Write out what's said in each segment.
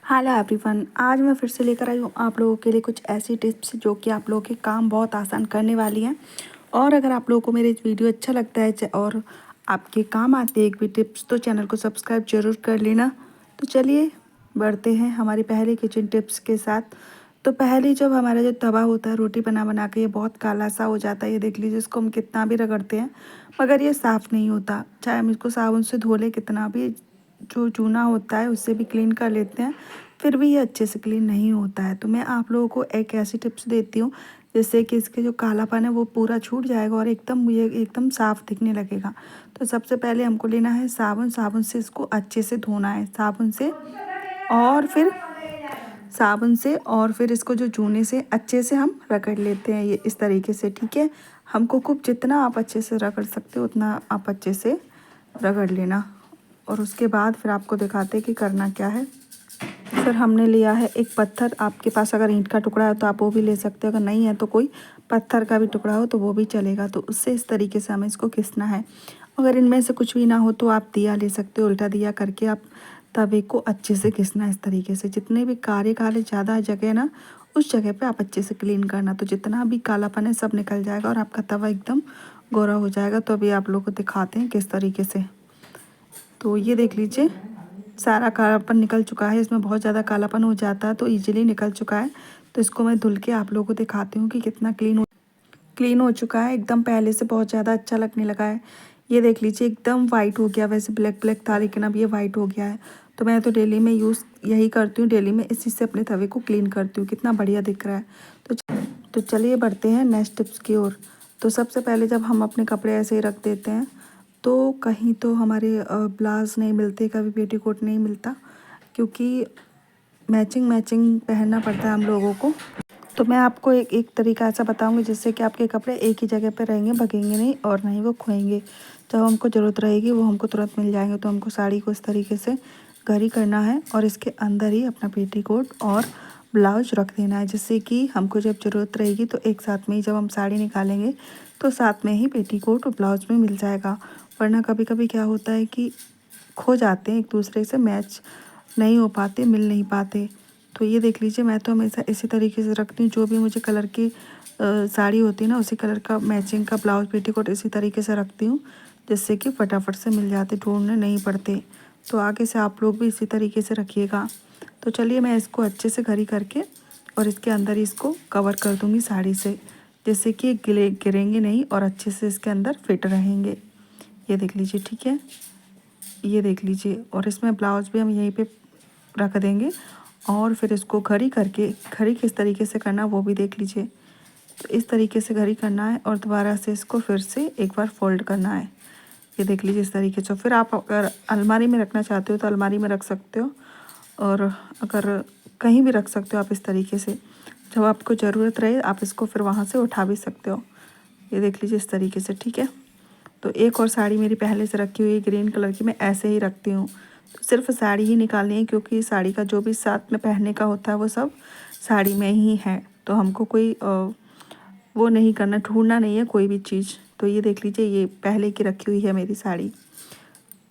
Hello everyone, आज मैं फिर से लेकर आई हूँ आप लोगों के लिए कुछ ऐसी टिप्स जो कि आप लोगों के काम बहुत आसान करने वाली हैं। और अगर आप लोगों को मेरे वीडियो अच्छा लगता है और आपके काम आती है एक भी टिप्स, तो चैनल को सब्सक्राइब जरूर कर लेना। तो चलिए बढ़ते हैं हमारी पहले किचन टिप्स के साथ। तो पहले जब हमारा जो तवा होता है रोटी बना बना के ये बहुत काला सा हो जाता है। ये देख लीजिए, इसको हम कितना भी रगड़ते हैं मगर ये साफ़ नहीं होता। चाहे हम इसको साबुन से धो लें, कितना भी जो चूना होता है उससे भी क्लीन कर लेते हैं, फिर भी ये अच्छे से क्लीन नहीं होता है। तो मैं आप लोगों को एक ऐसी टिप्स देती हूँ जिससे कि इसके जो कालापन है वो पूरा छूट जाएगा और एकदम ये एकदम साफ़ दिखने लगेगा। तो सबसे पहले हमको लेना है साबुन। साबुन से इसको अच्छे से धोना है, और फिर इसको जो जूने से अच्छे से हम रगड़ लेते हैं, ये इस तरीके से। ठीक है, हमको खूब जितना आप अच्छे से रगड़ सकते हो उतना आप अच्छे से रगड़ लेना। और उसके बाद फिर आपको दिखाते हैं कि करना क्या है। फिर हमने लिया है एक पत्थर। आपके पास अगर ईंट का टुकड़ा है तो आप वो भी ले सकते हो, अगर नहीं है तो कोई पत्थर का भी टुकड़ा हो तो वो भी चलेगा। तो उससे इस तरीके से हमें इसको घिसना है। अगर इनमें से कुछ भी ना हो तो आप दिया ले सकते हो। उल्टा दिया करके आप तवे को अच्छे से घिसना है इस तरीके से। जितने भी काले काले ज़्यादा जगह ना, उस जगह पे आप अच्छे से क्लीन करना, तो जितना भी कालापन है सब निकल जाएगा और आपका तवा एकदम गोरा हो जाएगा। तो अभी आप लोगों को दिखाते हैं किस तरीके से। तो ये देख लीजिए, सारा कालापन निकल चुका है। इसमें बहुत ज़्यादा कालापन हो जाता है तो इजीली निकल चुका है। तो इसको मैं धुल के आप लोगों को दिखाती हूँ कि कितना क्लीन हो चुका है। एकदम पहले से बहुत ज़्यादा अच्छा लगने लगा है। ये देख लीजिए, एकदम वाइट हो गया। वैसे ब्लैक ब्लैक था लेकिन अब ये वाइट हो गया है। तो मैं तो डेली में यूज़ यही करती हूँ, डेली में इसी से अपने तवे को क्लीन करती हूँ। कितना बढ़िया दिख रहा है। तो चलिए बढ़ते हैं नेक्स्ट टिप्स की ओर। तो सबसे पहले जब हम अपने कपड़े ऐसे ही रख देते हैं तो कहीं तो हमारे ब्लाउज़ नहीं मिलते, कभी पेटीकोट नहीं मिलता, क्योंकि मैचिंग मैचिंग पहनना पड़ता है हम लोगों को। तो मैं आपको एक तरीका ऐसा बताऊंगी जिससे कि आपके कपड़े एक ही जगह पे रहेंगे, भगेंगे नहीं और ना ही वो खोएंगे। जब हमको ज़रूरत रहेगी वो हमको तुरंत मिल जाएंगे। तो हमको साड़ी को इस तरीके से घड़ी करना है और इसके अंदर ही अपना पेटीकोट और ब्लाउज रख देना है, जिससे कि हमको जब ज़रूरत रहेगी तो एक साथ में ही जब हम साड़ी निकालेंगे तो साथ में ही पेटीकोट और ब्लाउज में मिल जाएगा। वरना कभी कभी क्या होता है कि खो जाते हैं, एक दूसरे से मैच नहीं हो पाते, मिल नहीं पाते। तो ये देख लीजिए, मैं तो हमेशा इसी तरीके से रखती हूँ। जो भी मुझे कलर की साड़ी होती है ना, उसी कलर का मैचिंग का ब्लाउज पेटीकोट इसी तरीके से रखती हूँ, जिससे कि फटाफट से मिल जाते, ढूंढने नहीं पड़ते। तो आगे से आप लोग भी इसी तरीके से रखिएगा। तो चलिए मैं इसको अच्छे से घड़ी करके और इसके अंदर ही इसको कवर कर दूँगी साड़ी से, जिससे कि गिरेंगे नहीं और अच्छे से इसके अंदर फिट रहेंगे। ये देख लीजिए, ठीक है, ये देख लीजिए। और इसमें ब्लाउज भी हम यहीं पे रख देंगे और फिर इसको घड़ी करके, घड़ी किस तरीके से करना वो भी देख लीजिए। तो इस तरीके से घड़ी करना है और दोबारा से इसको फिर से एक बार फोल्ड करना है। ये देख लीजिए इस तरीके से। फिर आप अगर अलमारी में रखना चाहते हो तो अलमारी में रख सकते हो, और अगर कहीं भी रख सकते हो आप इस तरीके से। जब आपको ज़रूरत रहे आप इसको फिर वहाँ से उठा भी सकते हो। ये देख लीजिए इस तरीके से, ठीक है। तो एक और साड़ी मेरी पहले से रखी हुई है ग्रीन कलर की, मैं ऐसे ही रखती हूँ। तो सिर्फ साड़ी ही निकालनी है, क्योंकि साड़ी का जो भी साथ में पहनने का होता है वो सब साड़ी में ही है। तो हमको कोई वो नहीं करना, ढूंढना नहीं है कोई भी चीज़। तो ये देख लीजिए, ये पहले की रखी हुई है मेरी साड़ी।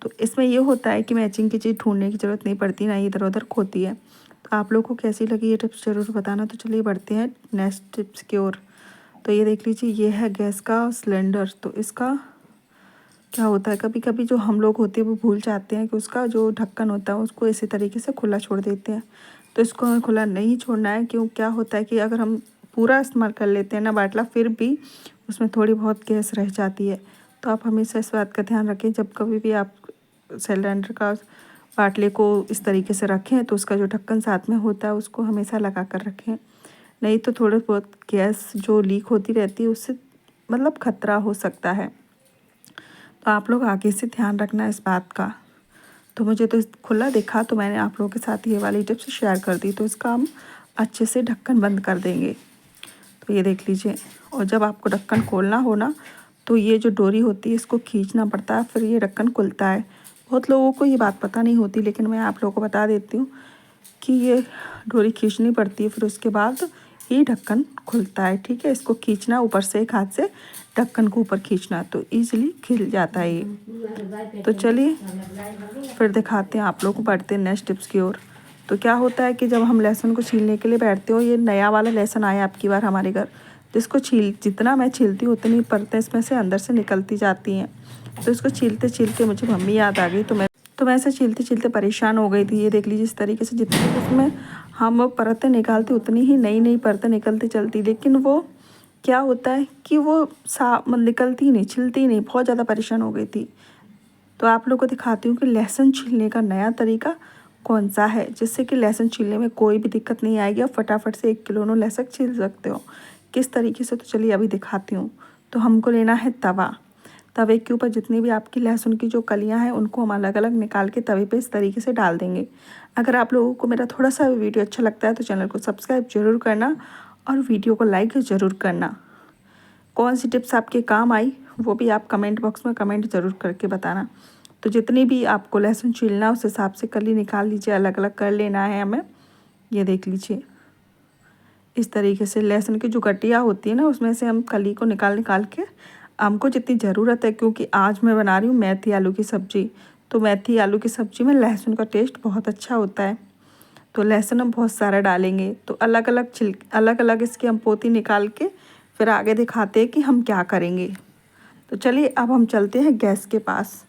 तो इसमें ये होता है कि मैचिंग की चीज़ ढूंढने की ज़रूरत नहीं पड़ती, ना इधर उधर खोती है। तो आप लोग को कैसी लगी ये टिप्स ज़रूर बताना। तो चलिए बढ़ते हैं नेक्स्ट टिप्स की ओर। तो ये देख लीजिए, ये है गैस का सिलेंडर। तो इसका क्या होता है, कभी कभी जो हम लोग होते हैं वो भूल जाते हैं कि उसका जो ढक्कन होता है उसको इसी तरीके से खुला छोड़ देते हैं। तो इसको हमें खुला नहीं छोड़ना है। क्यों, क्या होता है कि अगर हम पूरा इस्तेमाल कर लेते हैं ना बाटला, फिर भी उसमें थोड़ी बहुत गैस रह जाती है। तो आप हमेशा इस बात का ध्यान रखें, जब कभी भी आप सिलेंडर का बाटले को इस तरीके से रखें तो उसका जो ढक्कन साथ में होता है उसको हमेशा लगा कर रखें। नहीं तो थोड़ी बहुत गैस जो लीक होती रहती है उससे मतलब खतरा हो सकता है। तो आप लोग आगे से ध्यान रखना इस बात का। तो मुझे तो खुला दिखा तो मैंने आप लोगों के साथ ये वाली टिप्स शेयर कर दी। तो इसका हम अच्छे से ढक्कन बंद कर देंगे। तो ये देख लीजिए, और जब आपको ढक्कन खोलना हो ना तो ये जो डोरी होती है इसको खींचना पड़ता है, फिर ये ढक्कन खुलता है। बहुत लोगों को ये बात पता नहीं होती, लेकिन मैं आप लोगों को बता देती हूँ कि ये डोरी खींचनी पड़ती है, फिर उसके बाद ये ढक्कन खुलता है। ठीक है, इसको खींचना, ऊपर से एक हाथ से ढक्कन को ऊपर खींचना, तो इजीली खिल जाता है ये। तो चलिए फिर दिखाते हैं आप लोगों को, बढ़ते हैं नेक्स्ट टिप्स की ओर। तो क्या होता है कि जब हम लहसुन को छीलने के लिए बैठते हो, ये नया वाला लहसुन आया आपकी बार हमारे घर, तो इसको जितना मैं छीलती हूँ उतनी परतें इसमें से अंदर से निकलती जाती हैं। तो इसको छीलते छीलते मुझे मम्मी याद आ गई, तो मैं ऐसे छीलते छीलते परेशान हो गई थी। ये देख लीजिए, इस तरीके से जितनी उसमें हम परतें निकालते उतनी ही नई नई परतें निकलती चलती, लेकिन वो क्या होता है कि वो निकलती नहीं, छिलती नहीं, बहुत ज़्यादा परेशान हो गई थी। तो आप लोगों को दिखाती हूँ कि लहसुन छीलने का नया तरीका कौन सा है, जिससे कि लहसुन छीलने में कोई भी दिक्कत नहीं आएगी। आप फटाफट से 1 किलो लहसुन छील सकते हो। किस तरीके से, तो चलिए अभी दिखाती हूँ। तो हमको लेना है तवा। तवे के ऊपर जितनी भी आपकी लहसुन की जो कलियां हैं उनको हम अलग अलग निकाल के तवे पे इस तरीके से डाल देंगे। अगर आप लोगों को मेरा थोड़ा सा वीडियो अच्छा लगता है तो चैनल को सब्सक्राइब जरूर करना और वीडियो को लाइक ज़रूर करना। कौन सी टिप्स आपके काम आई वो भी आप कमेंट बॉक्स में कमेंट ज़रूर करके बताना। तो जितनी भी आपको लहसुन छीलना उस हिसाब से कली निकाल लीजिए, अलग अलग कर लेना है हमें। ये देख लीजिए, इस तरीके से लहसुन की जो गट्टियाँ होती है ना, उसमें से हम कली को निकाल निकाल के हमको जितनी ज़रूरत है, क्योंकि आज मैं बना रही हूँ मेथी आलू की सब्ज़ी, तो मेथी आलू की सब्ज़ी में लहसुन का टेस्ट बहुत अच्छा होता है। तो लहसुन हम बहुत सारा डालेंगे। तो अलग अलग इसकी हम पोती निकाल के फिर आगे दिखाते हैं कि हम क्या करेंगे। तो चलिए अब हम चलते हैं गैस के पास।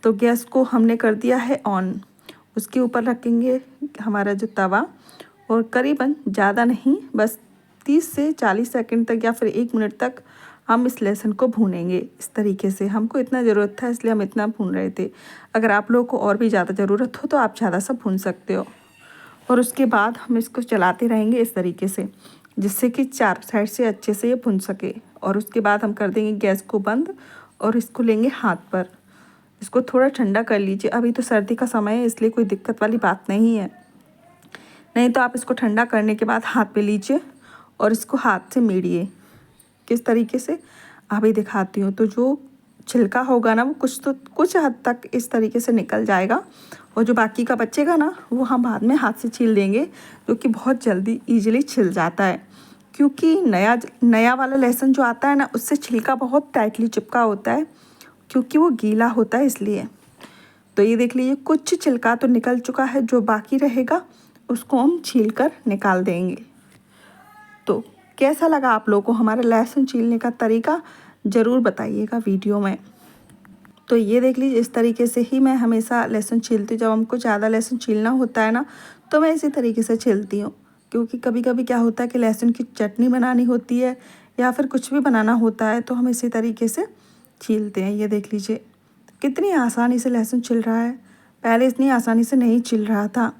तो गैस को हमने कर दिया है ऑन। उसके ऊपर रखेंगे हमारा जो तवा, और करीबन ज़्यादा नहीं, बस 30 से 40 सेकंड तक या फिर 1 मिनट तक हम इस लहसुन को भूनेंगे। इस तरीके से हमको इतना ज़रूरत था इसलिए हम इतना भून रहे थे। अगर आप लोगों को और भी ज़्यादा ज़रूरत हो तो आप ज़्यादा सा भून सकते हो। और उसके बाद हम इसको चलाते रहेंगे इस तरीके से, जिससे कि चार साइड से अच्छे से ये भुन सके। और उसके बाद हम कर देंगे गैस को बंद और इसको लेंगे हाथ पर। इसको थोड़ा ठंडा कर लीजिए। अभी तो सर्दी का समय है इसलिए कोई दिक्कत वाली बात नहीं है, नहीं तो आप इसको ठंडा करने के बाद हाथ पे लीजिए और इसको हाथ से मेड़िए। किस तरीके से अभी दिखाती हूँ। तो जो छिलका होगा ना वो कुछ हद तक इस तरीके से निकल जाएगा, और जो बाकी का बचेगा ना वो हम बाद में हाथ से छील देंगे, जो कि बहुत जल्दी ईजिली छिल जाता है। क्योंकि नया वाला लहसुन जो आता है ना उससे छिलका बहुत टाइटली चिपका होता है, क्योंकि वो गीला होता है इसलिए। तो ये देख लीजिए, कुछ छिलका तो निकल चुका है, जो बाकी रहेगा उसको हम छील कर निकाल देंगे। तो कैसा लगा आप लोगों को हमारा लहसुन छीलने का तरीका, ज़रूर बताइएगा वीडियो में। तो ये देख लीजिए, इस तरीके से ही मैं हमेशा लहसुन छीलती हूँ। जब हमको ज़्यादा लहसुन छीलना होता है ना तो मैं इसी तरीके से छीलती हूँ, क्योंकि कभी कभी क्या होता है कि लहसुन की चटनी बनानी होती है या फिर कुछ भी बनाना होता है, तो हम इसी तरीके से छीलते हैं। ये देख लीजिए कितनी आसानी से लहसुन छिल रहा है, पहले इतनी आसानी से नहीं छिल रहा था।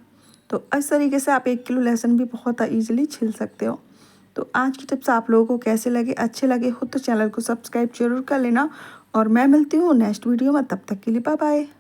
तो इस तरीके से आप 1 किलो लहसुन भी बहुत ईजिली छिल सकते हो। तो आज की टिप्स आप लोगों को कैसे लगे, अच्छे लगे हो तो चैनल को सब्सक्राइब जरूर कर लेना, और मैं मिलती हूँ नेक्स्ट वीडियो में। तब तक के लिए बाय बाय।